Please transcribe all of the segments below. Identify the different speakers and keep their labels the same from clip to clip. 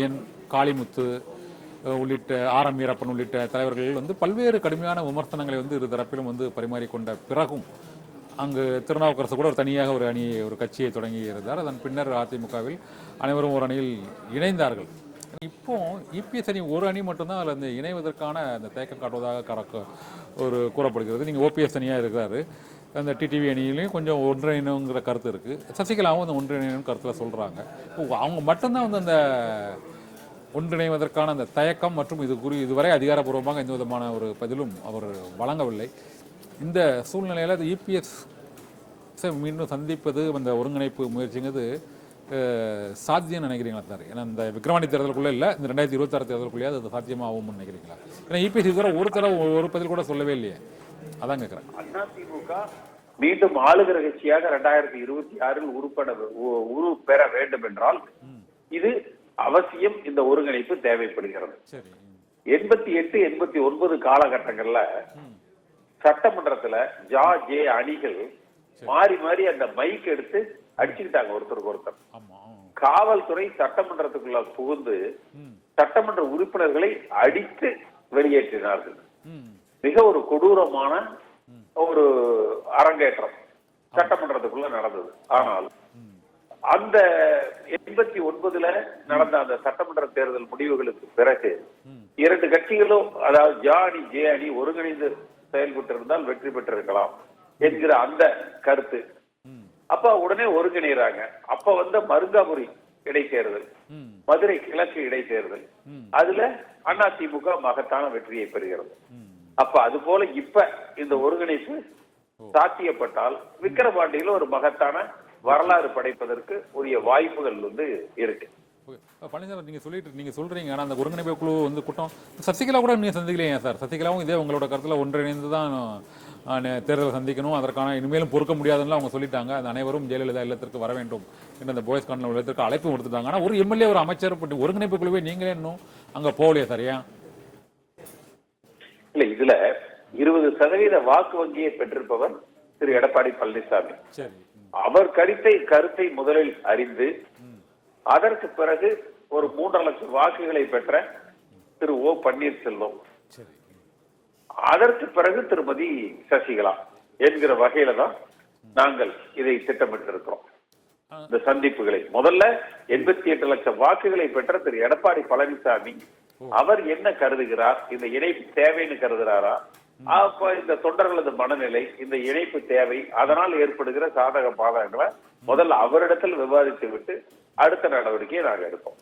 Speaker 1: செழியன், காளிமுத்து உள்ளிட்ட ஆரம் வீரப்பன் உள்ளிட்ட தலைவர்கள் வந்து பல்வேறு கடுமையான விமர்சனங்களை வந்து இரு தரப்பிலும் வந்து பரிமாறிக்கொண்ட பிறகும் அங்கு திருநாவுக்கரசு கூட ஒரு தனியாக ஒரு கட்சியை தொடங்கி இருந்தார். அதன் பின்னர் அதிமுகவில் அனைவரும் ஒரு அணியில் இணைந்தார்கள். இப்போ இபிஎஸ் அணி ஒரு அணி மட்டும்தான் அதில் அந்த இணைவதற்கான அந்த தேக்கம் காட்டுவதாக கூறப்படுகிறது. நீங்கள் ஓபிஎஸ் அணியாக இருக்கிறாரு, அந்த டிடிவி அணியிலையும் கொஞ்சம் ஒன்றிணைங்கிற கருத்து இருக்குது. சசிகலாவும் அந்த ஒன்றிணைன்னு கருத்தில் சொல்கிறாங்க. அவங்க மட்டும்தான் வந்து அந்த ஒன்றிணைவதற்கான அந்த தயக்கம் மற்றும் இதுவரை அதிகாரப்பூர்வமாக எந்த விதமான ஒரு பதிலும் அவர் வழங்கவில்லை. இந்த சூழ்நிலையில் அது இபிஎஸ் மீண்டும் சந்திப்பது அந்த ஒருங்கிணைப்பு முயற்சிங்கிறது சாத்தியம் நினைக்கிறீங்களா சார்? ஏன்னா இந்த விக்ரவாணி தேர்தலுக்குள்ளே இல்லை, இந்த 2026 தேர்தலுக்குள்ளேயே அது சாத்தியமாக ஆகும்னு நினைக்கிறீங்களா? ஏன்னா இபிஎஸ் இதுவரை ஒரு பதில் கூட சொல்லவே இல்லையே, அதான் கேட்குறேன்.
Speaker 2: அதிமுக மீண்டும் ஆளுகிற கட்சியாக 2026 உரு பெற வேண்டும் என்றால் இது அவசியம், இந்த ஒருங்கிணைப்பு தேவைப்படுகிறது. 88, 89 காலகட்டங்கள்ல சட்டமன்றத்துல ஜே அணிகள் மாறி மாறி அந்த மைக் எடுத்து அடிச்சுக்கிட்டாங்க ஒருத்தருக்கு ஒருத்தர். காவல்துறை சட்டமன்றத்துக்குள்ள புகுந்து சட்டமன்ற உறுப்பினர்களை அடித்து வெளியேற்றினார்கள். மிக ஒரு கொடூரமான ஒரு அரங்கேற்றம் சட்டமன்றத்துக்குள்ள நடந்தது. ஆனால் அந்த 89 நடந்த அந்த சட்டமன்ற தேர்தல் முடிவுகளுக்கு பிறகு இரண்டு கட்சிகளும், அதாவது ஜே அணி ஒருங்கிணைந்து செயல்பட்டு இருந்தால் வெற்றி பெற்றிருக்கலாம் என்கிற அந்த கருத்து. அப்ப உடனே ஒருங்கிணைறாங்க. அப்ப வந்த மருங்காபுரி இடைத்தேர்தல், மதுரை கிழக்கு இடைத்தேர்தல், அதுல அதிமுக மகத்தான வெற்றியை பெறுகிறது. அப்ப அது போல இப்ப இந்த ஒருங்கிணைப்பு சாத்தியப்பட்டால் விக்கிரவாண்டியில ஒரு மகத்தான வரலாறு படைப்பதற்கு உரிய வாய்ப்புகள் வந்து இருக்கு.
Speaker 1: பழனிசாமி, நீங்க சொல்றீங்க, ஆனா அந்த ஒருங்கிணைப்பு குழு வந்து கூட்டம் சசிகலா கூட நீங்க சந்திக்கலையா சார்? சசிகலாவும் இதே உங்களோட கருத்துல ஒன்றிணைந்து தான் தேர்தலை சந்திக்கணும், அதற்கான இனிமேலும் பொறுக்க முடியாதுன்னு அவங்க சொல்லிட்டாங்க. அந்த அனைவரும் ஜெயலலிதா இல்லத்திற்கு வர வேண்டும் என்று அந்த போயஸ் கார்னர் இல்லத்திற்கு அழைப்பு கொடுத்துட்டாங்க. ஆனா ஒரு எம்எல்ஏ, ஒரு அமைச்சர் ஒருங்கிணைப்பு குழுவே நீங்களே இன்னும் அங்க போகலையா சரியா?
Speaker 2: இல்ல, இதுல 20% வாக்கு வங்கியை பெற்றிருப்பவர் திரு எடப்பாடி பழனிசாமி. அவர் கருத்தை முதலில் அறிந்து அதற்கு பிறகு ஒரு 3.5 லட்சம் வாக்குகளை பெற்ற திரு ஓ பன்னீர்செல்வம், அதற்கு பிறகு திருமதி சசிகலா என்கிற வகையில தான் நாங்கள் இதை திட்டமிட்டிருக்கிறோம். இந்த சந்திப்புகளை முதல்ல 88 லட்சம் வாக்குகளை பெற்ற திரு எடப்பாடி பழனிசாமி அவர் என்ன கருதுகிறார், இந்த இணைப்பு தேவைன்னு கருதுகிறாரா, அப்ப இந்த தொண்டர்களது மனநிலை, இந்த இணைப்பு தேவை, அதனால் ஏற்படுகிற சாதக பாதகங்களை முதல்ல அவரிடத்தில் விவாதித்து விட்டு அடுத்த நடவடிக்கையை நாங்கள் எடுப்போம்.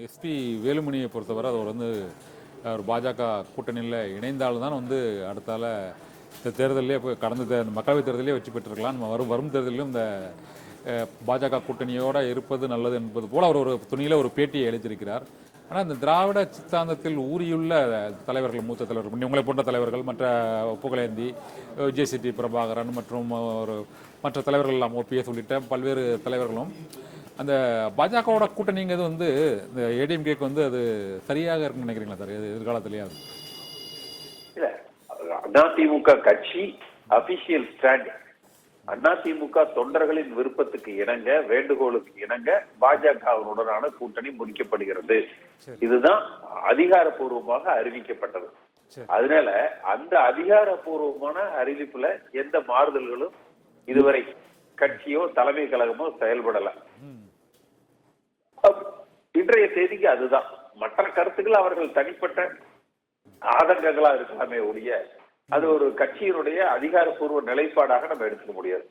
Speaker 1: எஸ்பி வேலுமணியை பொறுத்தவரை அவர் வந்து அவர் பாஜக கூட்டணியில் இணைந்தால்தான் வந்து அடுத்தால இந்த தேர்தலே கடந்த மக்களவைத் தேர்தலே வெற்றி பெற்றிருக்கலாம். வரும் தேர்தலிலும் இந்த பாஜக கூட்டணியோடு இருப்பது நல்லது என்பது போல அவர் ஒரு துணியில் ஒரு பேட்டியை எழுதியிருக்கிறார். ஆனால் இந்த திராவிட சித்தாந்தத்தில் ஊறியுள்ள தலைவர்கள், மூத்த தலைவர்கள், உங்களை போன்ற தலைவர்கள், மற்ற புகழேந்தி, ஜேசிடி பிரபாகரன் மற்றும் மற்ற தலைவர்கள் எல்லாம், ஓபிஎஸ் உள்ளிட்ட பல்வேறு தலைவர்களும் அந்த பாஜகவோட கூட்டணிங்கிறது வந்து இந்த ஏடிஎம்கேக்கு வந்து அது சரியாக இருக்குன்னு நினைக்கிறீங்களா சார் எதிர்காலத்திலேயே?
Speaker 2: இல்ல, அதிமுக கட்சி அபிஷியல் ஸ்டாண்ட் அதிமுக தொண்டர்களின் விருப்பத்துக்கு இணங்க, வேண்டுகோளுக்கு இணங்க பாஜகவுடனான கூட்டணி முடிக்கப்படுகிறது. இதுதான் அதிகாரப்பூர்வமாக அறிவிக்கப்பட்டது. அதனால அந்த அதிகாரப்பூர்வமான அறிவிப்புல எந்த மாறுதல்களும் இதுவரை கட்சியோ தலைமை கழகமோ செயல்படல. இன்றைய தேதிக்கு அதுதான். மற்ற கருத்துக்கள் அவர்கள் தனிப்பட்ட ஆதங்கங்களா இருக்கலாமே ஒழிய அது ஒரு கட்சியினுடைய அதிகாரப்பூர்வ நிலைப்பாடாக நம்ம எடுத்துக்க முடியாது.